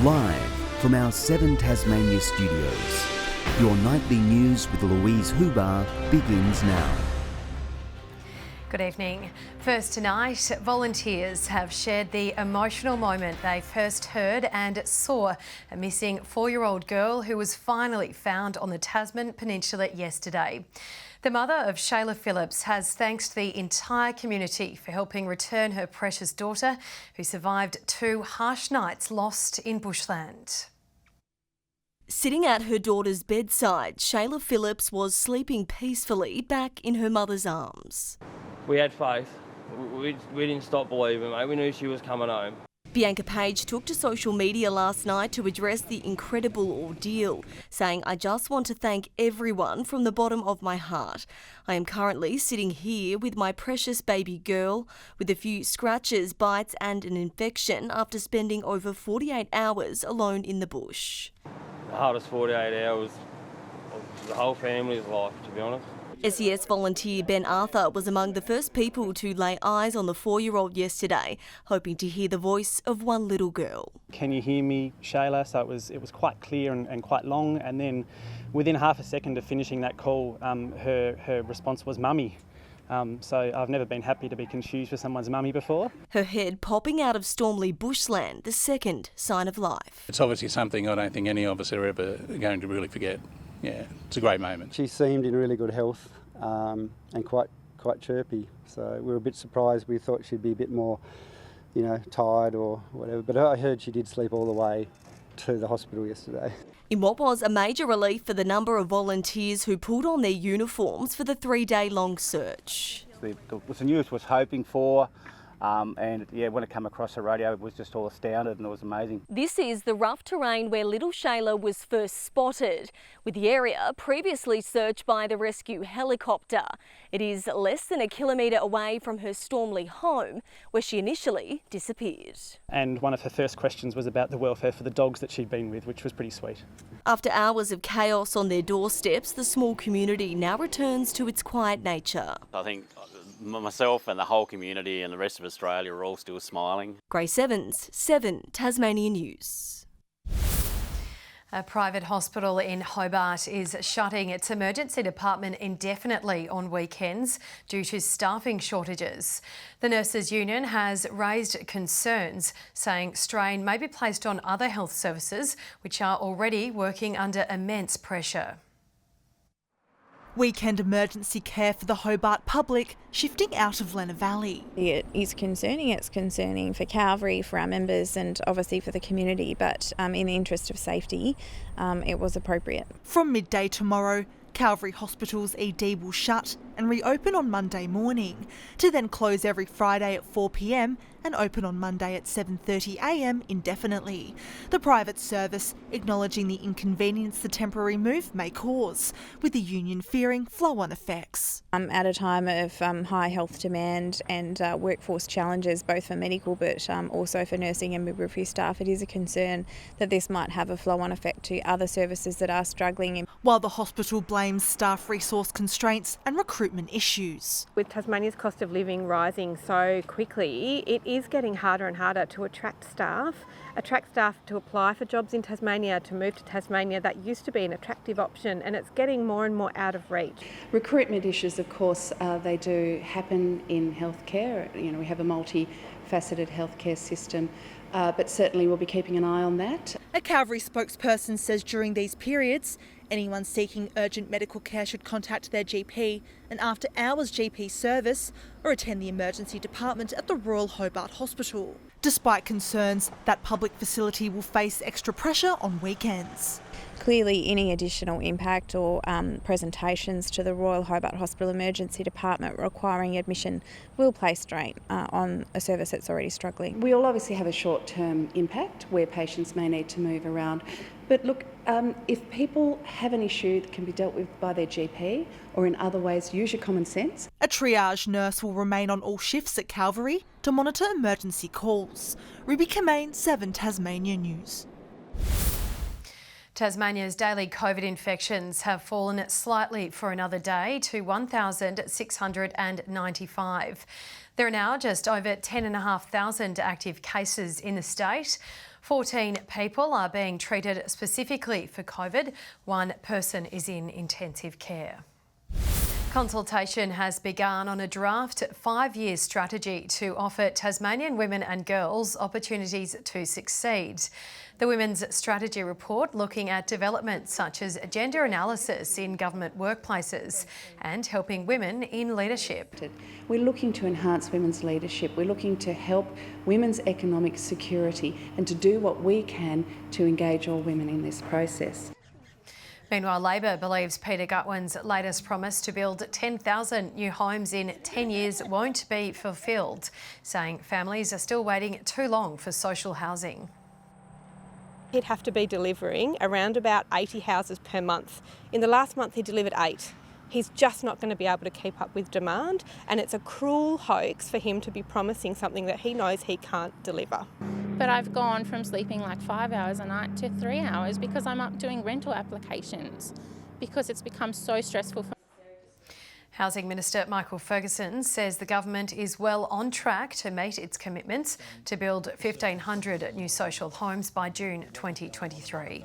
Live from our 7 Tasmania studios, your nightly news with Louise Huber begins now. Good evening. First tonight, volunteers have shared the emotional moment they first heard and saw a missing 4-year-old girl who was finally found on the Tasman Peninsula yesterday. The mother of Shayla Phillips has thanked the entire community for helping return her precious daughter, who survived 2 harsh nights lost in bushland. Sitting at her daughter's bedside, Shayla Phillips was sleeping peacefully back in her mother's arms. We had faith. We didn't stop believing, mate. We knew she was coming home. Bianca Page took to social media last night to address the incredible ordeal, saying, "I just want to thank everyone from the bottom of my heart. I am currently sitting here with my precious baby girl with a few scratches, bites and an infection after spending over 48 hours alone in the bush." The hardest 48 hours of the whole family's life, to be honest. SES volunteer Ben Arthur was among the first people to lay eyes on the 4-year-old yesterday, hoping to hear the voice of one little girl. "Can you hear me, Shayla?" So it was quite clear and quite long, and then within half a second of finishing that call, her response was "mummy." So I've never been happy to be confused with someone's mummy before. Her head popping out of Stormley bushland, the second sign of life. It's obviously something I don't think any of us are ever going to really forget. Yeah, it's a great moment. She seemed in really good health and quite chirpy, so we were a bit surprised. We thought she'd be a bit more, tired or whatever, but I heard she did sleep all the way to the hospital yesterday. In what was a major relief for the number of volunteers who pulled on their uniforms for the 3-day-long search. The news was hoping for. And when it came across the radio, it was just all astounded and it was amazing. This is the rough terrain where little Shayla was first spotted, with the area previously searched by the rescue helicopter. It is less than a kilometre away from her Stormley home, where she initially disappeared. And one of her first questions was about the welfare for the dogs that she'd been with, which was pretty sweet. After hours of chaos on their doorsteps, the small community now returns to its quiet nature. I think myself and the whole community and the rest of Australia are all still smiling. Grace Evans, 7 Tasmania News. A private hospital in Hobart is shutting its emergency department indefinitely on weekends due to staffing shortages. The Nurses Union has raised concerns, saying strain may be placed on other health services which are already working under immense pressure. Weekend emergency care for the Hobart public shifting out of Lenna Valley. It is concerning. It's concerning for Calvary, for our members and obviously for the community, but in the interest of safety, it was appropriate. From midday tomorrow, Calvary Hospital's ED will shut and reopen on Monday morning, to then close every Friday at 4 p.m. and open on Monday at 7:30 a.m. indefinitely. The private service acknowledging the inconvenience the temporary move may cause, with the union fearing flow-on effects. At a time of high health demand and workforce challenges, both for medical but also for nursing and midwifery staff, it is a concern that this might have a flow-on effect to other services that are struggling. While the hospital blames staff resource constraints and recruitment issues. With Tasmania's cost of living rising so quickly, it is getting harder and harder to attract staff to apply for jobs in Tasmania, to move to Tasmania. That used to be an attractive option, and it's getting more and more out of reach. Recruitment issues, of course, they do happen in healthcare. We have a multifaceted healthcare system, but certainly we'll be keeping an eye on that. A Calvary spokesperson says during these periods, anyone seeking urgent medical care should contact their GP, an after-hours GP service, or attend the emergency department at the Royal Hobart Hospital, despite concerns that public facility will face extra pressure on weekends. Clearly, any additional impact or presentations to the Royal Hobart Hospital Emergency Department requiring admission will place strain on a service that's already struggling. We'll obviously have a short-term impact where patients may need to move around. But look, if people have an issue that can be dealt with by their GP or in other ways, use your common sense. A triage nurse will remain on all shifts at Calvary to monitor emergency calls. Ruby Kamain, 7 Tasmania News. Tasmania's daily COVID infections have fallen slightly for another day to 1,695. There are now just over 10,500 active cases in the state. 14 people are being treated specifically for COVID. One person is in intensive care. Consultation has begun on a draft 5-year strategy to offer Tasmanian women and girls opportunities to succeed. The Women's Strategy report looking at developments such as gender analysis in government workplaces and helping women in leadership. We're looking to enhance women's leadership. We're looking to help women's economic security and to do what we can to engage all women in this process. Meanwhile, Labor believes Peter Gutwin's latest promise to build 10,000 new homes in 10 years won't be fulfilled, saying families are still waiting too long for social housing. He'd have to be delivering around about 80 houses per month. In the last month he delivered 8. He's just not going to be able to keep up with demand, and it's a cruel hoax for him to be promising something that he knows he can't deliver. But I've gone from sleeping like 5 hours a night to 3 hours because I'm up doing rental applications because it's become so stressful for me. Housing Minister Michael Ferguson says the government is well on track to meet its commitments to build 1,500 new social homes by June 2023.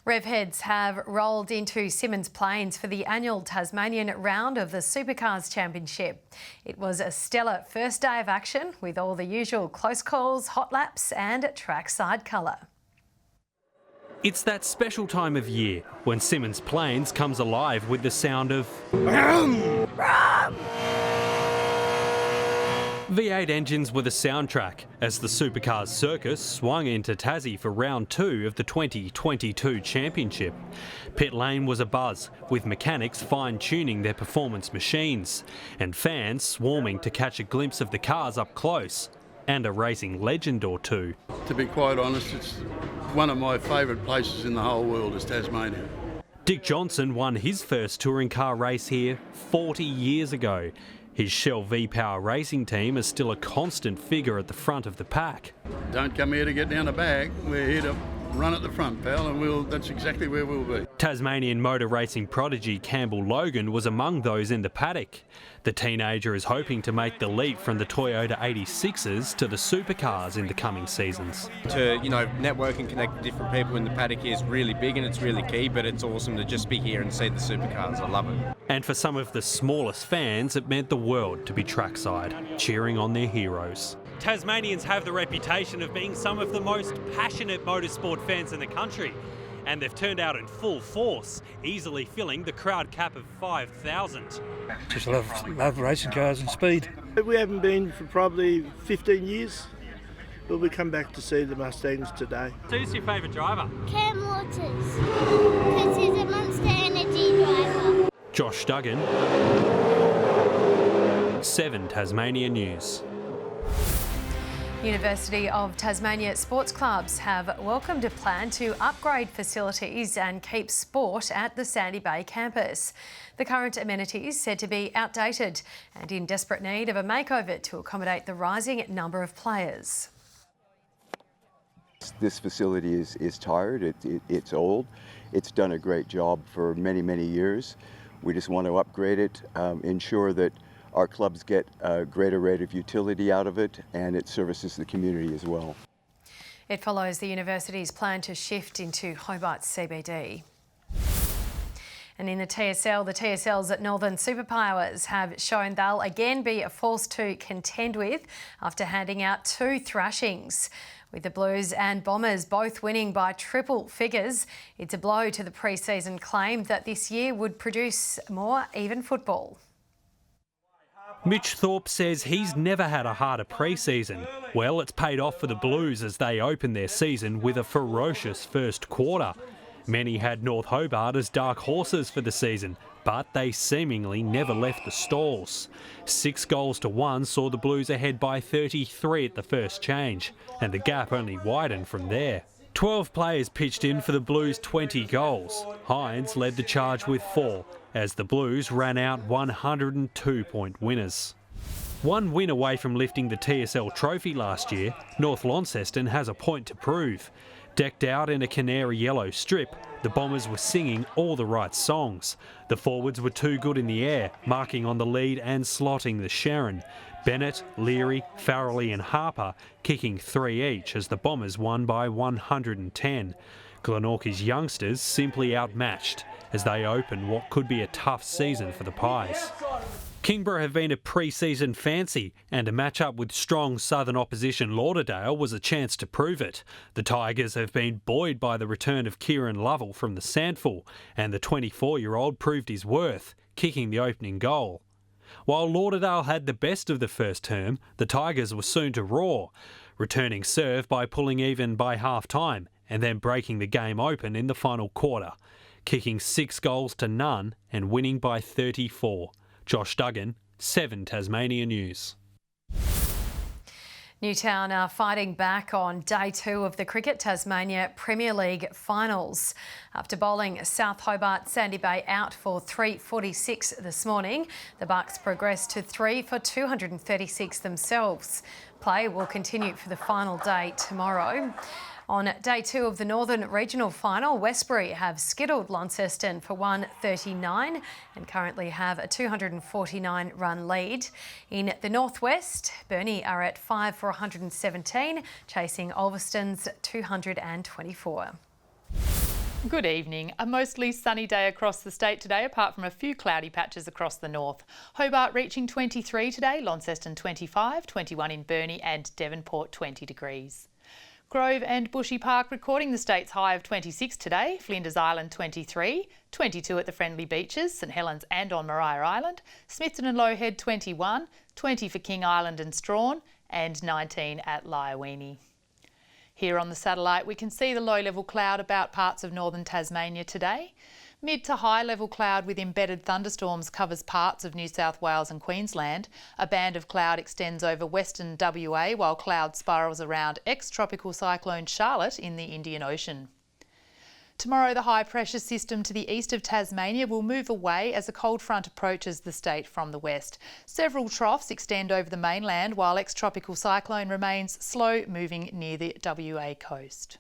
Rev heads have rolled into Symmons Plains for the annual Tasmanian round of the Supercars Championship. It was a stellar first day of action with all the usual close calls, hot laps and trackside colour. It's that special time of year when Symmons Plains comes alive with the sound of V8 engines were the soundtrack as the Supercars circus swung into Tassie for round 2 of the 2022 championship. Pit lane was abuzz, with mechanics fine-tuning their performance machines and fans swarming to catch a glimpse of the cars up close and a racing legend or two. To be quite honest, it's one of my favourite places in the whole world is Tasmania. Dick Johnson won his first touring car race here 40 years ago. His Shell V-Power racing team is still a constant figure at the front of the pack. Don't come here to get down the back, we're here to run at the front, pal, and that's exactly where we'll be. Tasmanian motor racing prodigy Campbell Logan was among those in the paddock. The teenager is hoping to make the leap from the Toyota 86s to the Supercars in the coming seasons. To, network and connect with different people in the paddock is really big and it's really key, but it's awesome to just be here and see the Supercars. I love it. And for some of the smallest fans, it meant the world to be trackside, cheering on their heroes. Tasmanians have the reputation of being some of the most passionate motorsport fans in the country, and they've turned out in full force, easily filling the crowd cap of 5,000. Just love racing cars and speed. We haven't been for probably 15 years, but we come back to see the Mustangs today. Who's your favourite driver? Cam Waters, because he's a Monster Energy driver. Josh Duggan, 7 Tasmania News. University of Tasmania sports clubs have welcomed a plan to upgrade facilities and keep sport at the Sandy Bay campus. The current amenities said to be outdated and in desperate need of a makeover to accommodate the rising number of players. This facility is tired, it's old, it's done a great job for many, many years. We just want to upgrade it, ensure that our clubs get a greater rate of utility out of it, and it services the community as well. It follows the university's plan to shift into Hobart's CBD. And in the TSLs at Northern Superpowers have shown they'll again be a force to contend with after handing out 2 thrashings. With the Blues and Bombers both winning by triple figures, it's a blow to the pre-season claim that this year would produce more even football. Mitch Thorpe says he's never had a harder pre-season. Well, it's paid off for the Blues as they open their season with a ferocious first quarter. Many had North Hobart as dark horses for the season, but they seemingly never left the stalls. 6 goals to 1 saw the Blues ahead by 33 at the first change, and the gap only widened from there. 12 players pitched in for the Blues' 20 goals. Hines led the charge with 4, as the Blues ran out 102-point winners. 1 win away from lifting the TSL trophy last year, North Launceston has a point to prove. Decked out in a canary yellow strip, the Bombers were singing all the right songs. The forwards were too good in the air, marking on the lead and slotting the Sharon. Bennett, Leary, Farrelly and Harper kicking 3 each as the Bombers won by 110. Glenorchy's youngsters simply outmatched as they open what could be a tough season for the Pies. Kingborough have been a pre-season fancy, and a match-up with strong southern opposition Lauderdale was a chance to prove it. The Tigers have been buoyed by the return of Kieran Lovell from the Sandful, and the 24-year-old proved his worth, kicking the opening goal. While Lauderdale had the best of the first term, the Tigers were soon to roar, returning serve by pulling even by half-time and then breaking the game open in the final quarter, kicking 6 goals to none and winning by 34. Josh Duggan, 7 Tasmania News. Newtown are fighting back on day 2 of the Cricket Tasmania Premier League finals. After bowling South Hobart Sandy Bay out for 346 this morning, the Bucks progressed to 3 for 236 themselves. Play will continue for the final day tomorrow. On day 2 of the Northern Regional Final, Westbury have skittled Launceston for 139 and currently have a 249 run lead. In the Northwest, Burnie are at 5 for 117, chasing Ulverston's 224. Good evening. A mostly sunny day across the state today, apart from a few cloudy patches across the north. Hobart reaching 23 today, Launceston 25, 21 in Burnie and Devonport 20 degrees. Grove and Bushy Park recording the state's high of 26 today, Flinders Island 23, 22 at the Friendly Beaches, St Helens and on Maria Island, Smithton and Lowhead 21, 20 for King Island and Strawn and 19 at Lyowini. Here on the satellite we can see the low-level cloud about parts of northern Tasmania today. Mid to high-level cloud with embedded thunderstorms covers parts of New South Wales and Queensland. A band of cloud extends over western WA while cloud spirals around ex-tropical cyclone Charlotte in the Indian Ocean. Tomorrow the high-pressure system to the east of Tasmania will move away as a cold front approaches the state from the west. Several troughs extend over the mainland while ex-tropical cyclone remains slow moving near the WA coast.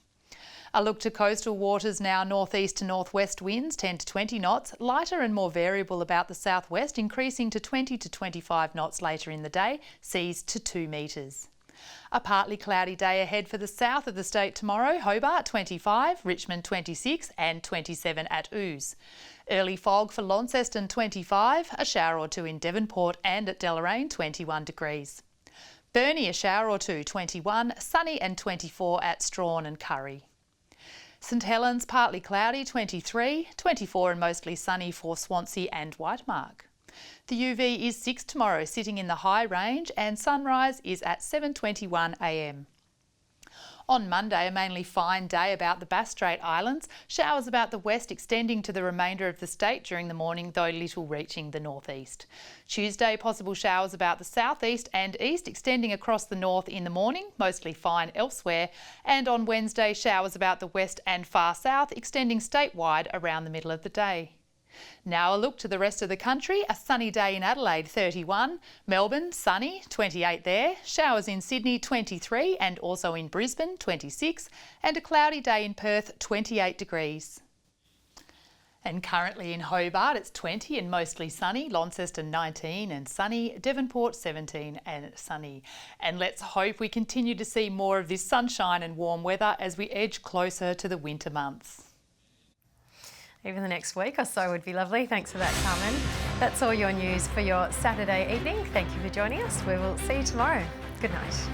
A look to coastal waters now, northeast to northwest winds 10 to 20 knots, lighter and more variable about the southwest, increasing to 20 to 25 knots later in the day, seas to 2 metres. A partly cloudy day ahead for the south of the state tomorrow, Hobart 25, Richmond 26 and 27 at Ouse. Early fog for Launceston 25, a shower or 2 in Devonport and at Deloraine 21 degrees. Burnie a shower or 2, 21, sunny and 24 at Strawn and Curry. St Helens partly cloudy 23, 24 and mostly sunny for Swansea and Whitemark. The UV is 6 tomorrow, sitting in the high range, and sunrise is at 7:21 a.m. On Monday, a mainly fine day about the Bass Strait Islands, showers about the west extending to the remainder of the state during the morning, though little reaching the northeast. Tuesday, possible showers about the southeast and east extending across the north in the morning, mostly fine elsewhere, and on Wednesday, showers about the west and far south extending statewide around the middle of the day. Now a look to the rest of the country. A sunny day in Adelaide 31, Melbourne sunny 28 there, showers in Sydney 23 and also in Brisbane 26 and a cloudy day in Perth 28 degrees. And currently in Hobart it's 20 and mostly sunny, Launceston 19 and sunny, Devonport 17 and sunny. And let's hope we continue to see more of this sunshine and warm weather as we edge closer to the winter months. Even the next week or so would be lovely. Thanks for that, Carmen. That's all your news for your Saturday evening. Thank you for joining us. We will see you tomorrow. Good night.